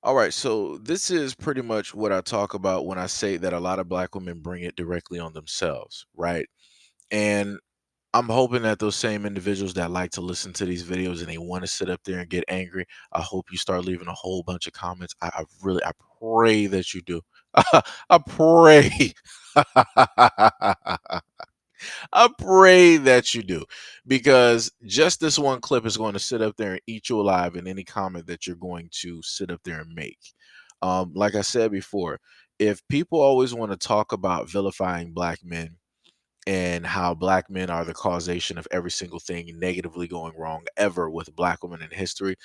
All right, so this is pretty much what I talk about when I say that a lot of black women bring it directly on themselves, right? And I'm hoping that those same individuals that like to listen to these videos and they want to sit up there and get angry, I hope you start leaving a whole bunch of comments. I pray that you do. I pray. I pray that you do, because just this one clip is going to sit up there and eat you alive in any comment that you're going to sit up there and make. Like I said before, if people always want to talk about vilifying black men and how black men are the causation of every single thing negatively going wrong ever with black women in history,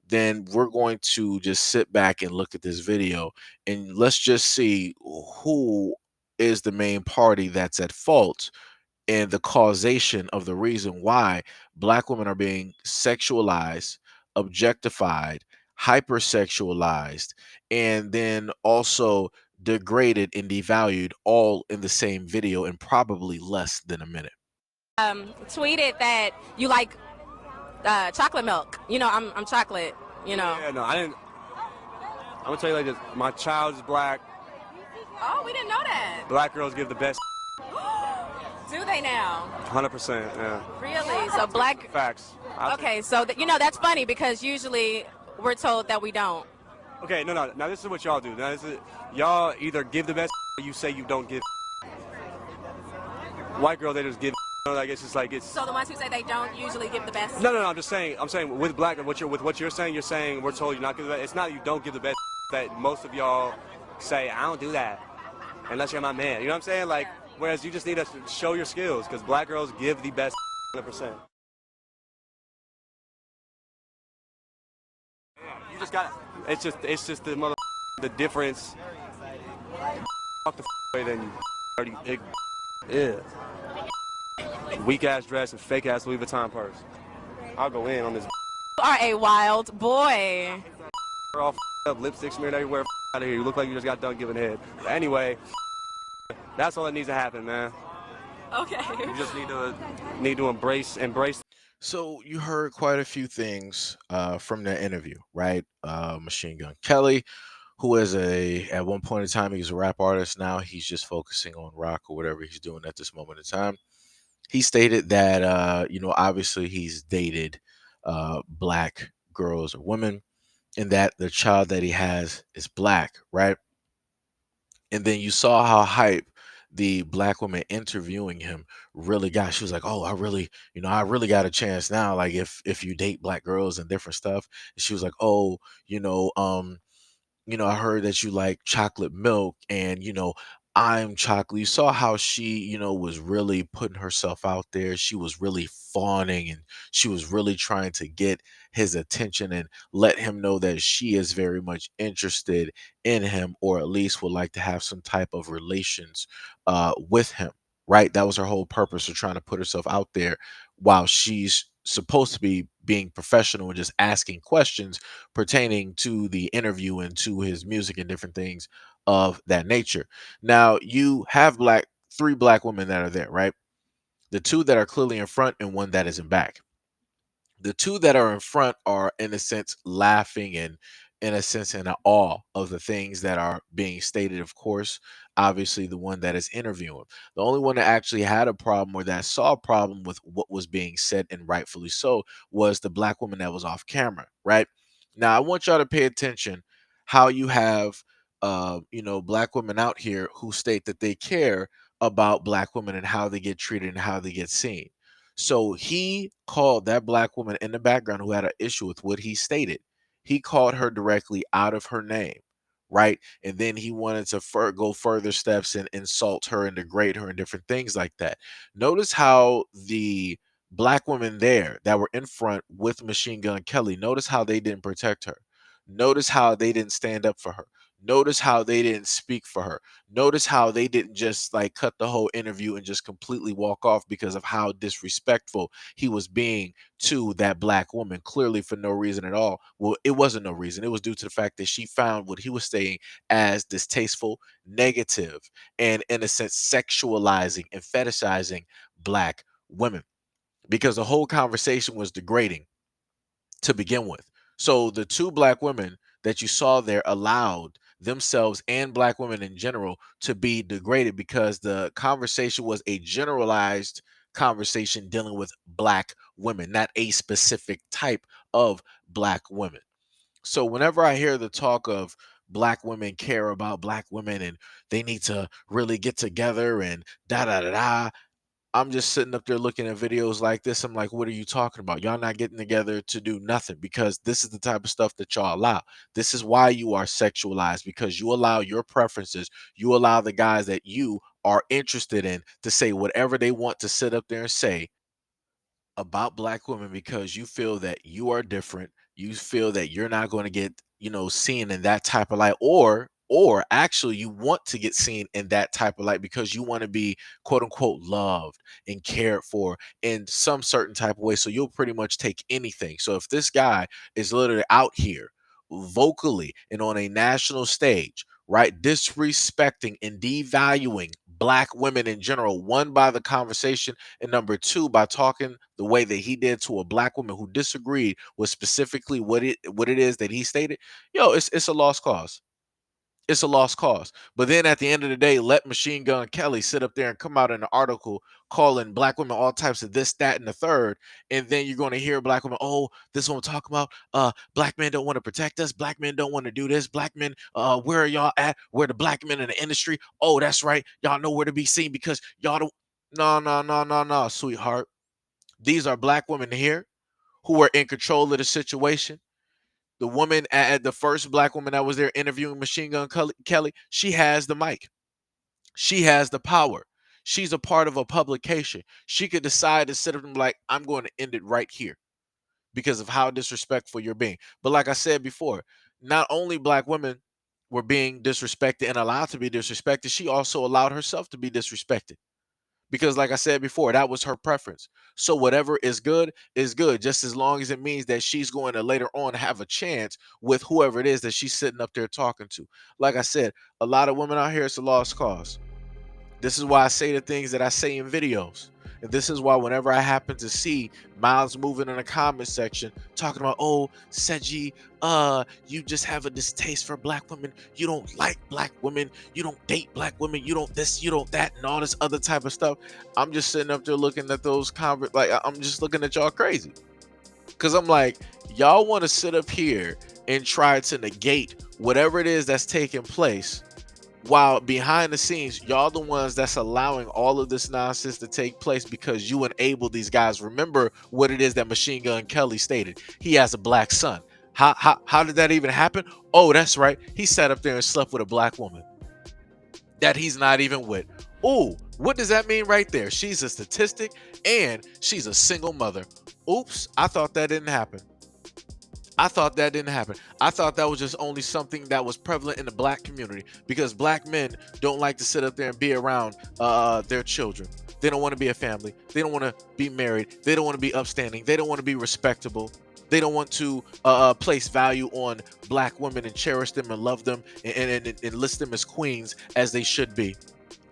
then we're going to just sit back and look at this video and let's just see who is the main party that's at fault and the causation of the reason why black women are being sexualized, objectified, hypersexualized, and then also degraded and devalued all in the same video in probably less than a minute. Tweeted that you like chocolate milk. I'm chocolate. Yeah, no, I didn't. I'm gonna tell you like this. My child is black. Oh, we didn't know that. Black girls give the best. Do they now? 100%. Yeah. Really? So black. Facts. Okay, so that's funny because usually we're told that we don't. Okay, no. Now this is what y'all do. Now this is y'all either give the best or you say you don't give. White girl, they just give. Like it's just like it's. So the ones who say they don't usually give the best. No. I'm just saying. I'm saying with black, what you're saying. You're saying we're told you're not give the best. It's not you don't give the best. That most of y'all say I don't do that unless you're my man. You know what I'm saying? Like whereas you just need to show your skills because black girls give the best 100%. You just got. It's just the difference. Fuck the way then you dirty big. Yeah. Weak ass dress and fake ass Louis Vuitton purse. I'll go in on this. You are a wild boy. All up, lipstick smeared everywhere. Out of here. You look like you just got done giving head. But anyway, that's all that needs to happen, man. Okay. You just need to embrace. So you heard quite a few things from that interview, right? Machine Gun Kelly, who is at one point in time he was a rap artist. Now he's just focusing on rock or whatever he's doing at this moment in time. He stated that obviously he's dated black girls or women, and that the child that he has is black, right? And then you saw how hype the black woman interviewing him really got. She was like, "Oh, I really got a chance now. Like if you date black girls and different stuff." And she was like, "Oh, I heard that you like chocolate milk and I'm chocolate." You saw how she, was really putting herself out there. She was really fawning and she was really trying to get his attention and let him know that she is very much interested in him, or at least would like to have some type of relations with him. Right? That was her whole purpose of trying to put herself out there while she's supposed to be being professional and just asking questions pertaining to the interview and to his music and different things of that nature. Now, you have three black women that are there, right? The two that are clearly in front and one that is in back. The two that are in front are, in a sense, laughing and, in a sense, in awe of the things that are being stated. Of course, obviously, the one that is interviewing. The only one that actually had a problem or that saw a problem with what was being said, and rightfully so, was the black woman that was off camera, right? Now, I want y'all to pay attention how you have, black women out here who state that they care about black women and how they get treated and how they get seen. So he called that black woman in the background who had an issue with what he stated. He called her directly out of her name, right? And then he wanted to go further steps and insult her and degrade her and different things like that. Notice how the black women there that were in front with Machine Gun Kelly, notice how they didn't protect her. Notice how they didn't stand up for her. Notice how they didn't speak for her. Notice how they didn't just like cut the whole interview and just completely walk off because of how disrespectful he was being to that black woman, clearly for no reason at all. Well, it wasn't no reason. It was due to the fact that she found what he was saying as distasteful, negative, and in a sense sexualizing and fetishizing black women, because the whole conversation was degrading to begin with. So the two black women that you saw there allowed themselves and black women in general to be degraded because the conversation was a generalized conversation dealing with black women, not a specific type of black women. So whenever I hear the talk of black women care about black women and they need to really get together and da da da da, I'm just sitting up there looking at videos like this. I'm like, what are you talking about? Y'all not getting together to do nothing because this is the type of stuff that y'all allow. This is why you are sexualized because you allow your preferences. You allow the guys that you are interested in to say whatever they want to sit up there and say about black women because you feel that you are different. You feel that you're not going to get, seen in that type of light, or actually you want to get seen in that type of light because you want to be quote unquote loved and cared for in some certain type of way. So you'll pretty much take anything. So if this guy is literally out here vocally and on a national stage, right, disrespecting and devaluing black women in general, one by the conversation, and number two by talking the way that he did to a black woman who disagreed with specifically what it is that he stated, yo, it's a lost cause. It's a lost cause. But then at the end of the day, let Machine Gun Kelly sit up there and come out in an article calling black women all types of this, that, and the third. And then you're going to hear black women, oh, this is what I'm talking about. Black men don't want to protect us. Black men don't want to do this. Black men, where are y'all at? Where the black men in the industry? Oh, that's right. Y'all know where to be seen because y'all don't. No, no, no, no, no, sweetheart. These are black women here who are in control of the situation. The woman at the first black woman that was there interviewing Machine Gun Kelly, she has the mic. She has the power. She's a part of a publication. She could decide to sit up and be like, I'm going to end it right here because of how disrespectful you're being. But like I said before, not only black women were being disrespected and allowed to be disrespected, she also allowed herself to be disrespected because like I said before, that was her preference. So whatever is good just as long as it means that she's going to later on have a chance with whoever it is that she's sitting up there talking to. Like I said, a lot of women out here, it's a lost cause. This is why I say the things that I say in videos. And this is why whenever I happen to see Miles moving in the comment section talking about, oh, Seiji, you just have a distaste for black women. You don't like black women. You don't date black women. You don't this, you don't that, and all this other type of stuff. I'm just sitting up there looking at those comments, like I'm just looking at y'all crazy. Cause I'm like, y'all want to sit up here and try to negate whatever it is that's taking place while behind the scenes, y'all the ones that's allowing all of this nonsense to take place because you enable these guys. Remember what it is that Machine Gun Kelly stated. He has a black son. How did that even happen? Oh, that's right. He sat up there and slept with a black woman that he's not even with. Oh, what does that mean right there? She's a statistic and she's a single mother. Oops, I thought that didn't happen. I thought that didn't happen. I thought that was just only something that was prevalent in the black community because black men don't like to sit up there and be around their children. They don't want to be a family. They don't want to be married. They don't want to be upstanding. They don't want to be respectable. They don't want to place value on black women and cherish them and love them and list them as queens as they should be.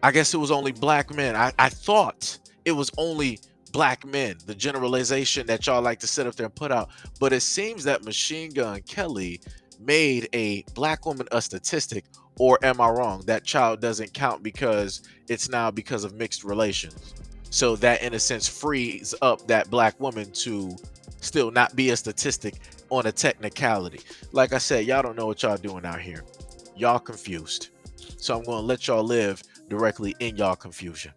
I guess it was only black men. I thought it was only black men, the generalization that y'all like to sit up there and put out. But it seems that Machine Gun Kelly made a black woman a statistic, or am I wrong? That child doesn't count because it's now because of mixed relations. So that in a sense frees up that black woman to still not be a statistic on a technicality. Like I said, y'all don't know what y'all doing out here. Y'all confused. So I'm going to let y'all live directly in y'all confusion.